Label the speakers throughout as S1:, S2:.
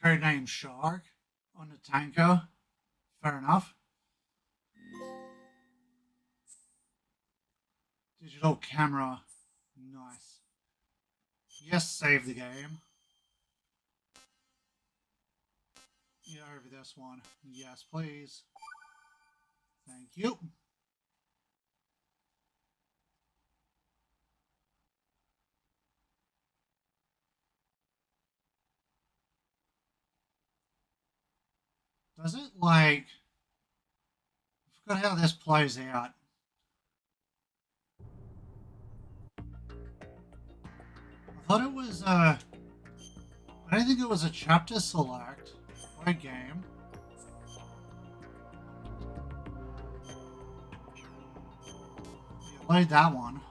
S1: Codename Shark on the tanker. Fair enough. Digital camera. Nice. Yes, save the game. Yeah, over this one. Yes, please. Thank you. Does it like... I forgot how this plays out. I thought it was I don't think it was a chapter select by game. You played that one.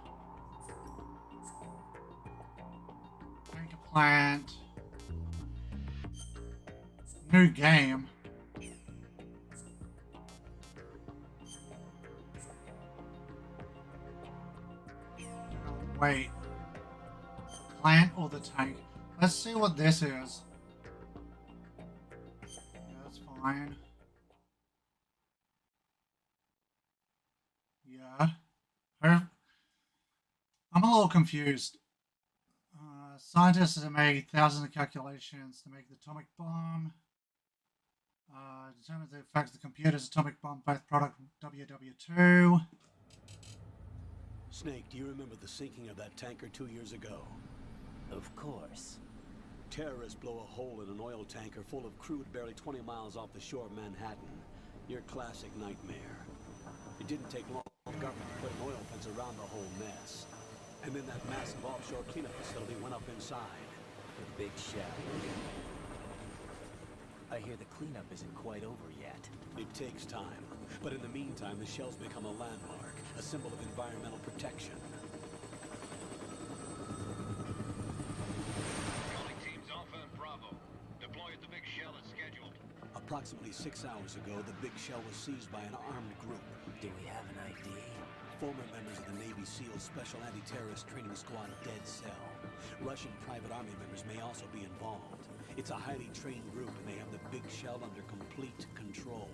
S1: Tank a plant. New game. Wait. Plant or the tank? Let's see what this is. Yeah, that's fine. Yeah. I'm a little confused. Scientists have made thousands of calculations to make the atomic bomb. Determines the effects of the computer's atomic bomb, both product WW2.
S2: Snake, do you remember the sinking of that tanker 2 years ago?
S3: Of course.
S2: Terrorists blow a hole in an oil tanker full of crude barely 20 miles off the shore of Manhattan. Your classic nightmare. It didn't take long for the government to put an oil fence around the whole mess. And then that massive offshore cleanup facility went up inside.
S3: The big shell. I hear the cleanup isn't quite over yet.
S2: It takes time. But in the meantime, the shell's become a landmark, a symbol of environmental protection.
S4: Calling teams Alpha and Bravo. Deploy at the Big Shell as scheduled.
S2: Approximately 6 hours ago, the Big Shell was seized by an armed group.
S3: Do we have an ID?
S2: Former members of the Navy SEALs Special Anti-Terrorist Training Squad Dead Cell. Russian private army members may also be involved. It's a highly trained group, and they have the Big Shell under complete control.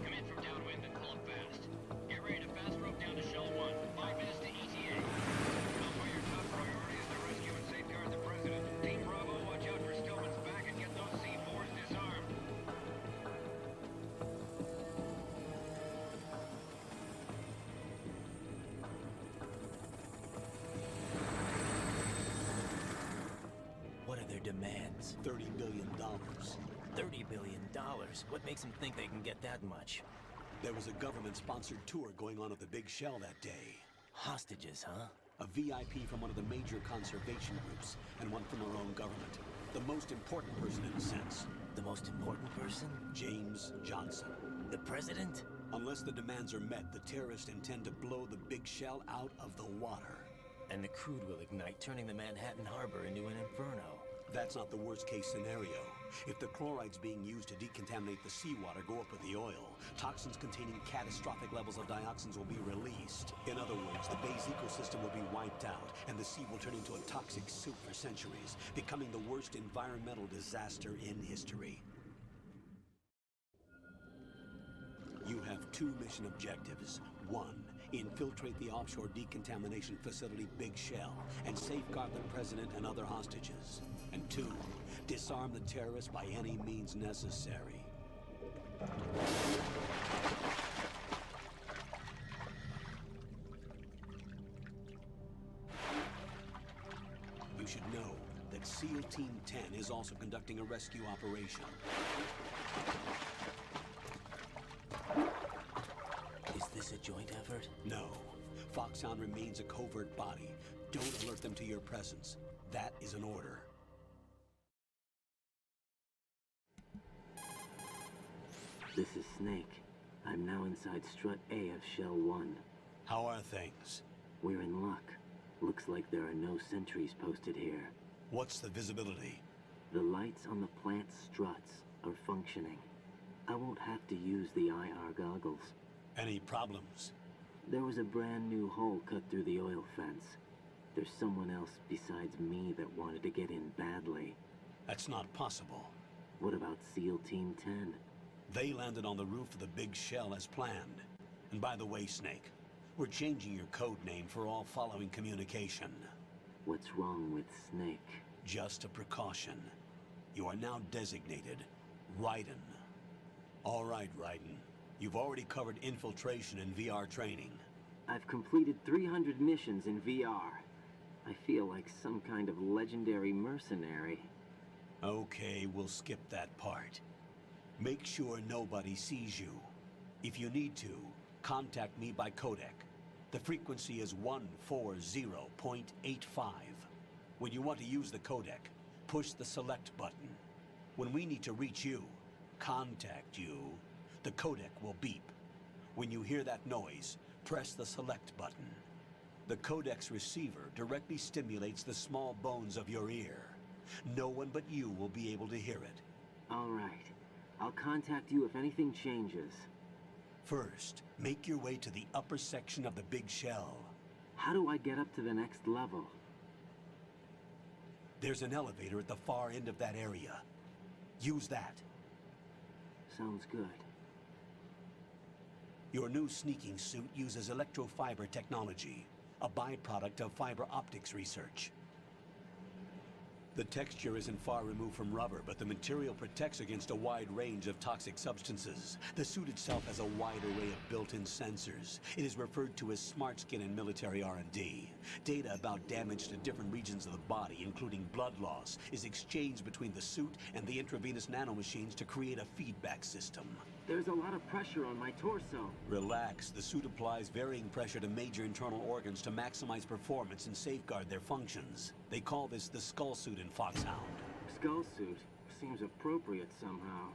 S4: Come in from downwind and pull up fast. Get ready to fast rope down to Shell 1. 5 minutes to ETA. Alpha, your top priority is to rescue and safeguard the President. Team Bravo, watch out for Stillman's back and get those C4s disarmed.
S3: What are their demands?
S2: $30 billion.
S3: $30 billion. What makes them think they can get that much?
S2: There was a government-sponsored tour going on at the Big Shell that day.
S3: Hostages, huh?
S2: A VIP from one of the major conservation groups, and one from our own government. The most important person in a sense.
S3: The most important person?
S2: James Johnson.
S3: The president?
S2: Unless the demands are met, the terrorists intend to blow the Big Shell out of the water.
S3: And the crude will ignite, turning the Manhattan Harbor into an inferno.
S2: That's not the worst-case scenario. If the chlorides being used to decontaminate the seawater go up with the oil, toxins containing catastrophic levels of dioxins will be released. In other words, the bay's ecosystem will be wiped out, and the sea will turn into a toxic soup for centuries, becoming the worst environmental disaster in history. You have 2 mission objectives. 1, infiltrate the offshore decontamination facility Big Shell and safeguard the president and other hostages. And 2, disarm the terrorists by any means necessary. You should know that SEAL Team 10 is also conducting a rescue operation.
S3: Is this a joint effort?
S2: No. Foxhound remains a covert body. Don't alert them to your presence. That is an order.
S5: This is Snake. I'm now inside Strut A of Shell 1.
S2: How are things?
S5: We're in luck. Looks like there are no sentries posted here.
S2: What's the visibility?
S5: The lights on the plant struts are functioning. I won't have to use the IR goggles.
S2: Any problems?
S5: There was a brand new hole cut through the oil fence. There's someone else besides me that wanted to get in badly.
S2: That's not possible.
S5: What about SEAL Team 10?
S2: They landed on the roof of the big shell as planned. And by the way, Snake, we're changing your code name for all following communication.
S5: What's wrong with Snake?
S2: Just a precaution. You are now designated Raiden. All right, Raiden. You've already covered infiltration and VR training.
S5: I've completed 300 missions in VR. I feel like some kind of legendary mercenary.
S2: Okay, we'll skip that part. Make sure nobody sees you. If you need to, contact me by codec. The frequency is 140.85. When you want to use the codec, push the select button. When we need to reach you, contact you, the codec will beep. When you hear that noise, press the select button. The codec's receiver directly stimulates the small bones of your ear. No one but you will be able to hear it.
S5: All right. I'll contact you if anything changes.
S2: First, make your way to the upper section of the big shell.
S5: How do I get up to the next level?
S2: There's an elevator at the far end of that area. Use that.
S5: Sounds good.
S2: Your new sneaking suit uses electrofiber technology, a byproduct of fiber optics research. The texture isn't far removed from rubber, but the material protects against a wide range of toxic substances. The suit itself has a wide array of built-in sensors. It is referred to as smart skin in military R&D. Data about damage to different regions of the body, including blood loss, is exchanged between the suit and the intravenous nanomachines to create a feedback system.
S5: There's a lot of pressure on my torso.
S2: Relax. The suit applies varying pressure to major internal organs to maximize performance and safeguard their functions. They call this the skull suit in Foxhound.
S5: Skull suit seems appropriate somehow.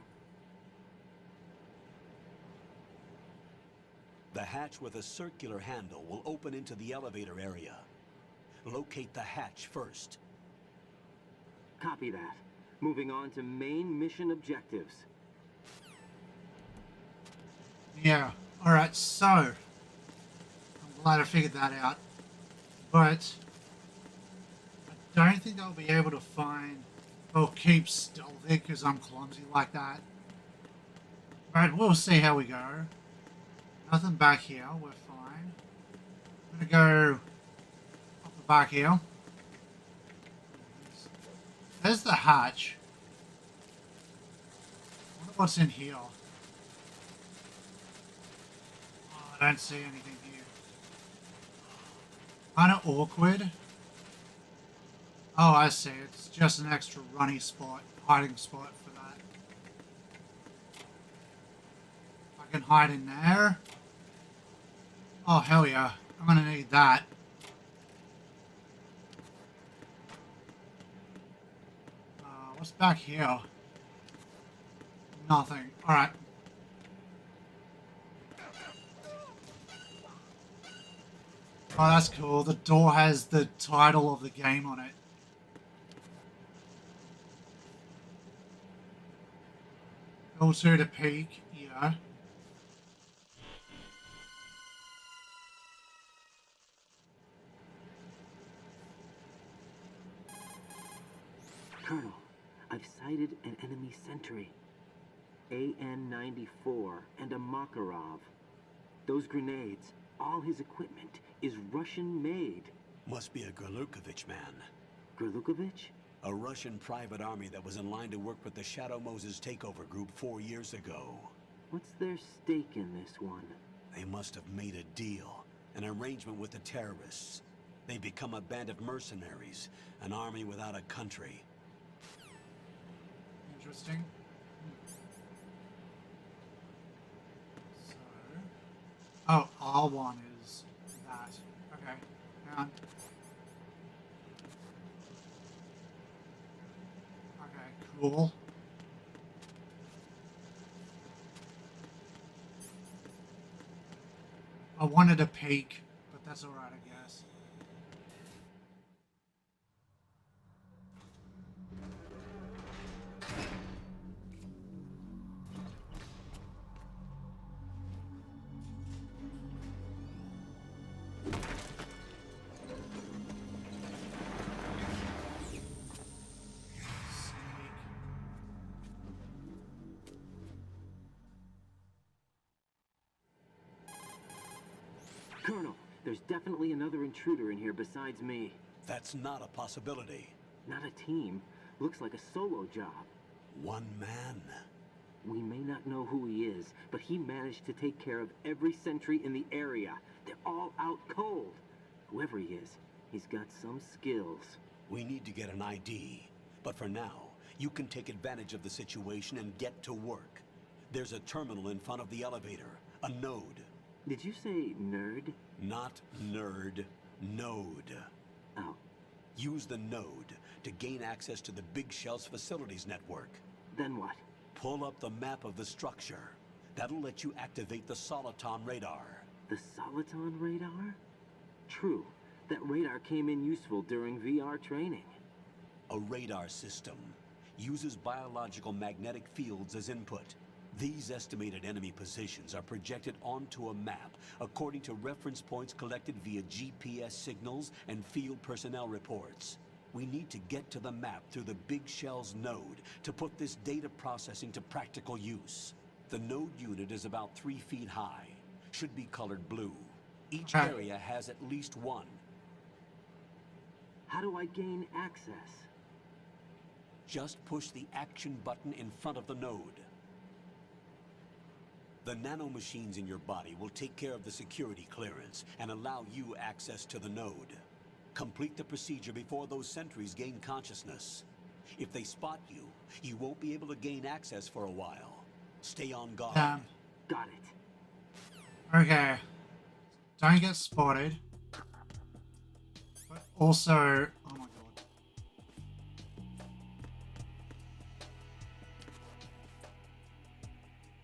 S2: The hatch with a circular handle will open into the elevator area. Locate the hatch first.
S5: Copy that. Moving on to main mission objectives.
S1: Yeah. Alright, so I'm glad I figured that out. But I don't think I'll be able to find or keep stealthy because I'm clumsy like that. But we'll see how we go. Nothing back here, we're fine. I'm gonna go up the back here. There's the hatch. I wonder what's in here. Oh, I don't see anything here. Kinda awkward. Oh, I see. It's just an extra runny spot, hiding spot for that. I can hide in there. Oh, hell yeah. I'm gonna need that. What's back here? Nothing. Alright. Oh, that's cool. The door has the title of the game on it. L2 to peek, yeah.
S5: Colonel, I've sighted an enemy sentry. AN-94 and a Makarov. Those grenades, all his equipment, is Russian-made.
S2: Must be a Gorlukovich man.
S5: Gorlukovich?
S2: A Russian private army that was in line to work with the Shadow Moses takeover group 4 years ago.
S5: What's their stake in this one?
S2: They must have made a deal, an arrangement with the terrorists. They become a band of mercenaries, an army without a country.
S1: Interesting. So, oh, R1 is that. Okay, hang on. Okay, cool. I wanted a peek, but that's alright, I guess.
S5: There's definitely another intruder in here besides me.
S2: That's not a possibility.
S5: Not a team. Looks like a solo job.
S2: One man.
S5: We may not know who he is, but he managed to take care of every sentry in the area. They're all out cold. Whoever he is, he's got some skills.
S2: We need to get an ID. But for now, you can take advantage of the situation and get to work. There's a terminal in front of the elevator. A node.
S5: Did you say nerd?
S2: Not nerd. Node.
S5: Oh,
S2: Use the node to gain access to the Big Shell's facilities network.
S5: then what?
S2: Pull up the map of the structure. That'll let you activate the Soliton radar.
S5: The Soliton radar? True. That radar came in useful during VR training.
S2: A radar system uses biological magnetic fields as input. These estimated enemy positions are projected onto a map according to reference points collected via GPS signals and field personnel reports. We need to get to the map through the Big Shell's node to put this data processing to practical use. The node unit is about 3 feet high. Should be colored blue. Each
S1: Okay.
S2: area has at least one.
S5: How do I gain access?
S2: Just push the action button in front of the node. The nanomachines in your body will take care of the security clearance and allow you access to the node. Complete the procedure before those sentries gain consciousness. If they spot you, you won't be able to gain access for a while. Stay on guard.
S5: Got it.
S1: Okay. Don't get spotted. But also... Oh my god.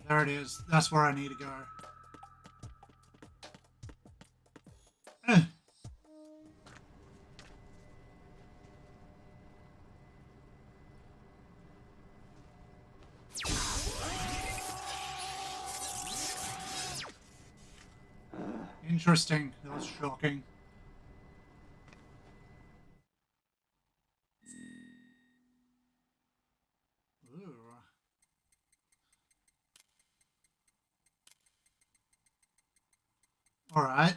S1: There it is. That's where I need to go. Interesting. That was shocking. Ooh. All right.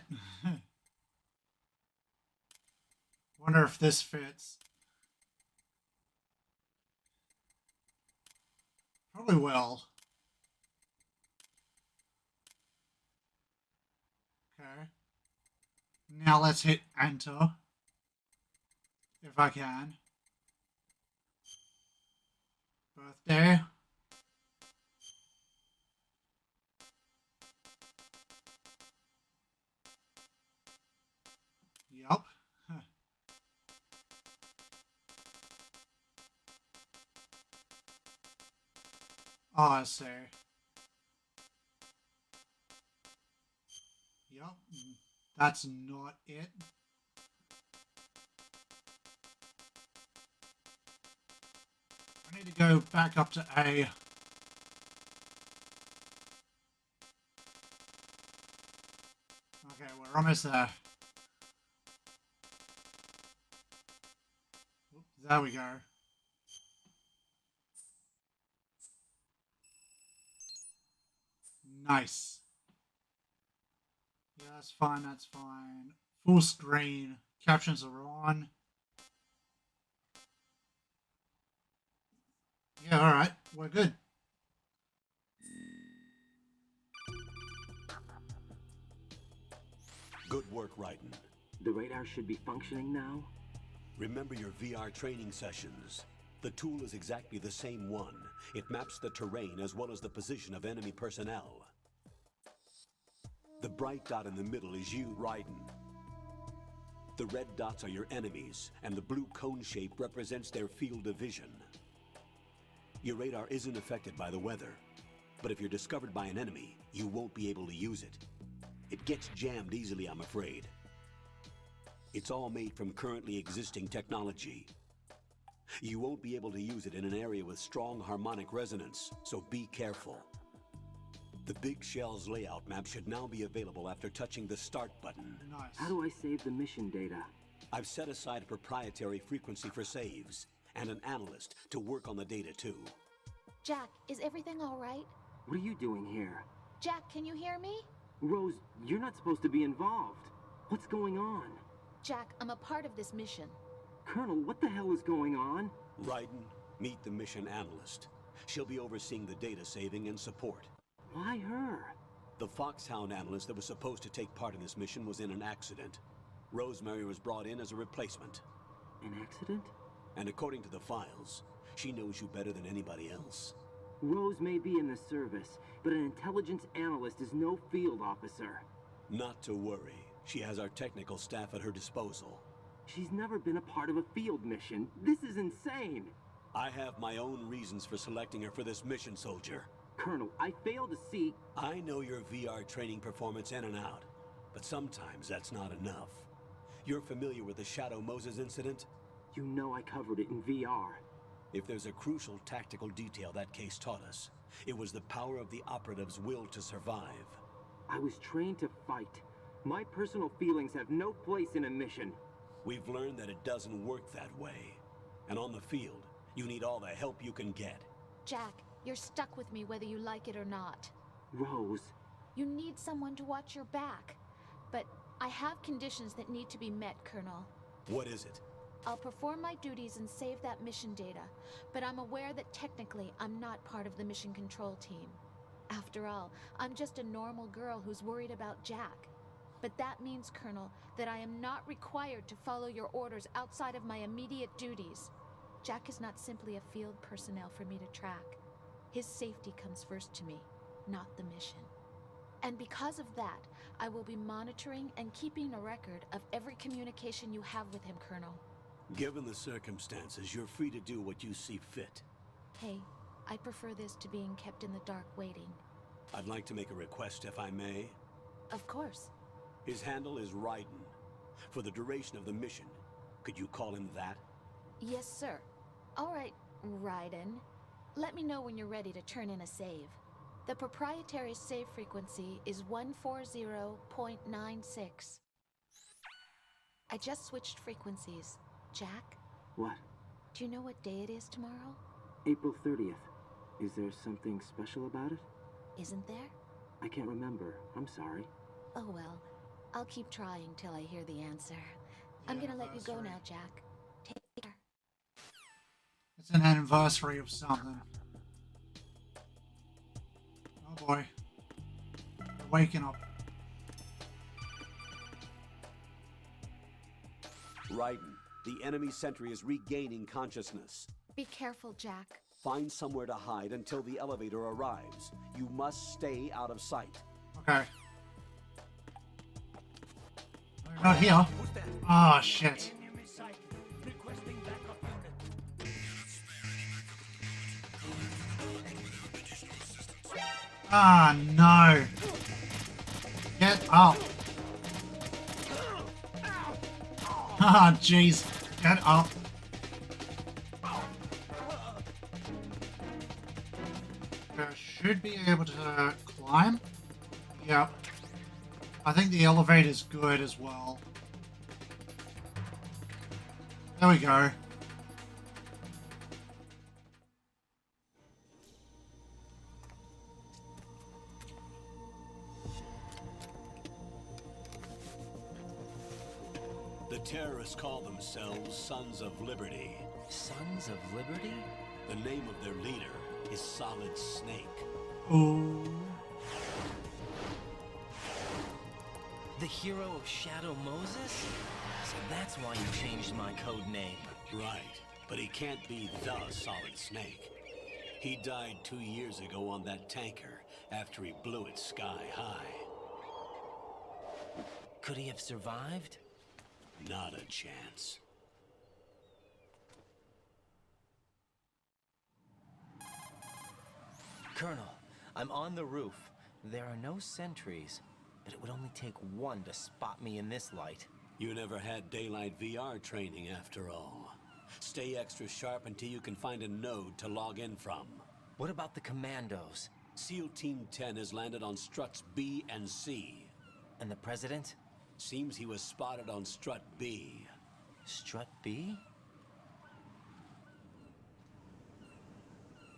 S1: Wonder if this fits. Probably will. Okay. Now let's hit enter. If I can. Birthday. Yup. Oh, I see. Yup. That's not it. I need to go back up to A. Okay, we're almost there. Oop, there we go. Nice. Yeah, that's fine, that's fine. Full screen. Captions are on. Yeah, alright. We're good.
S2: Good work, Raiden.
S5: The radar should be functioning now?
S2: Remember your VR training sessions. The tool is exactly the same one. It maps the terrain as well as the position of enemy personnel. The bright dot in the middle is you, Raiden. The red dots are your enemies, and the blue cone shape represents their field of vision. Your radar isn't affected by the weather, but if you're discovered by an enemy, you won't be able to use it. It gets jammed easily, I'm afraid. It's all made from currently existing technology. You won't be able to use it in an area with strong harmonic resonance, so be careful. The Big Shell's layout map should now be available after touching the Start button.
S1: Nice.
S5: How do I save the mission data?
S2: I've set aside a proprietary frequency for saves, and an analyst to work on the data too.
S6: Jack, is everything all right?
S5: What are you doing here?
S6: Jack, can you hear me?
S5: Rose, you're not supposed to be involved. What's going on?
S6: Jack, I'm a part of this mission.
S5: Colonel, what the hell is going on?
S2: Raiden, meet the mission analyst. She'll be overseeing the data saving and support.
S5: Why her?
S2: The Foxhound analyst that was supposed to take part in this mission was in an accident. Rosemary was brought in as a replacement.
S5: An accident?
S2: And according to the files, she knows you better than anybody else.
S5: Rose may be in the service, but an intelligence analyst is no field officer.
S2: Not to worry. She has our technical staff at her disposal.
S5: She's never been a part of a field mission. This is insane.
S2: I have my own reasons for selecting her for this mission, soldier.
S5: Colonel, I fail to see...
S2: I know your VR training performance in and out, but sometimes that's not enough. You're familiar with the Shadow Moses incident?
S5: You know I covered it in VR.
S2: If there's a crucial tactical detail that case taught us, it was the power of the operative's will to survive.
S5: I was trained to fight. My personal feelings have no place in a mission.
S2: We've learned that it doesn't work that way. And on the field, you need all the help you can get.
S6: Jack, you're stuck with me whether you like it or not.
S5: Rose,
S6: You need someone to watch your back. But I have conditions that need to be met, Colonel.
S2: What is it?
S6: I'll perform my duties and save that mission data, but I'm aware that technically I'm not part of the mission control team. After all, I'm just a normal girl who's worried about Jack. But that means, Colonel, that I am not required to follow your orders outside of my immediate duties. Jack is not simply a field personnel for me to track. His safety comes first to me, not the mission. And because of that, I will be monitoring and keeping a record of every communication you have with him, Colonel.
S2: Given the circumstances, you're free to do what you see fit.
S6: Hey, I prefer this to being kept in the dark waiting.
S2: I'd like to make a request, if I may.
S6: Of course.
S2: His handle is Raiden. For the duration of the mission, could you call him that?
S6: Yes, sir. All right, Raiden. Let me know when you're ready to turn in a save. The proprietary save frequency is 140.96. I just switched frequencies. Jack,
S5: what?
S6: do you know what day it is tomorrow?
S5: April 30th. Is there something special about it?
S6: Isn't there?
S5: I can't remember. I'm sorry.
S6: Oh well, I'll keep trying till I hear the answer. I'm gonna let you go
S1: Anniversary.
S6: now, Jack. Take care.
S1: It's an anniversary of something. Oh boy. They're waking up.
S2: Raiden, the enemy sentry is regaining consciousness.
S6: Be careful, Jack.
S2: Find somewhere to hide until the elevator arrives. You must stay out of sight.
S1: Okay. They're not here. Oh shit. Ah no. Get up. Ah jeez. Get up. Should be able to climb. Yep. I think the elevator's good as well. There we go.
S2: The terrorists call themselves Sons of Liberty.
S3: Sons of Liberty?
S2: The name of their leader is Solid Snake.
S1: Ooh.
S3: The hero of Shadow Moses? So that's why you changed my code name.
S2: Right, but he can't be the Solid Snake. He died 2 years ago on that tanker after he blew it sky high.
S3: Could he have survived?
S2: Not a chance.
S3: Colonel, I'm on the roof. There are no sentries, but it would only take one to spot me in this light.
S2: You never had daylight VR training after all. Stay extra sharp until you can find a node to log in from.
S3: What about the commandos?
S2: SEAL Team 10 has landed on struts B and C.
S3: And the president?
S2: Seems he was spotted on strut B.
S3: Strut B?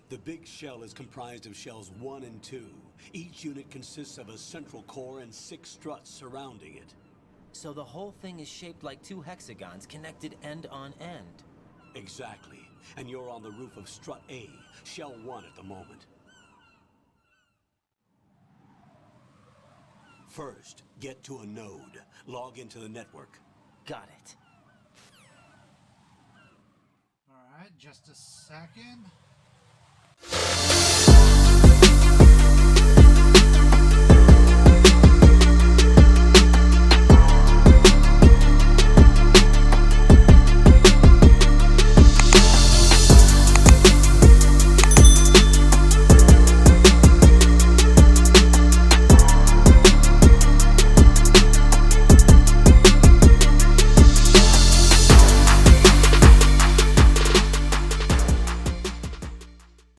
S2: The big shell is comprised of shells 1 and 2. Each unit consists of a central core and 6 struts surrounding it.
S3: So the whole thing is shaped like two hexagons connected end on end.
S2: Exactly. And you're on the roof of Strut A, Shell 1 at the moment. First, get to a node. Log into the network.
S3: Got it.
S1: Alright, just a second.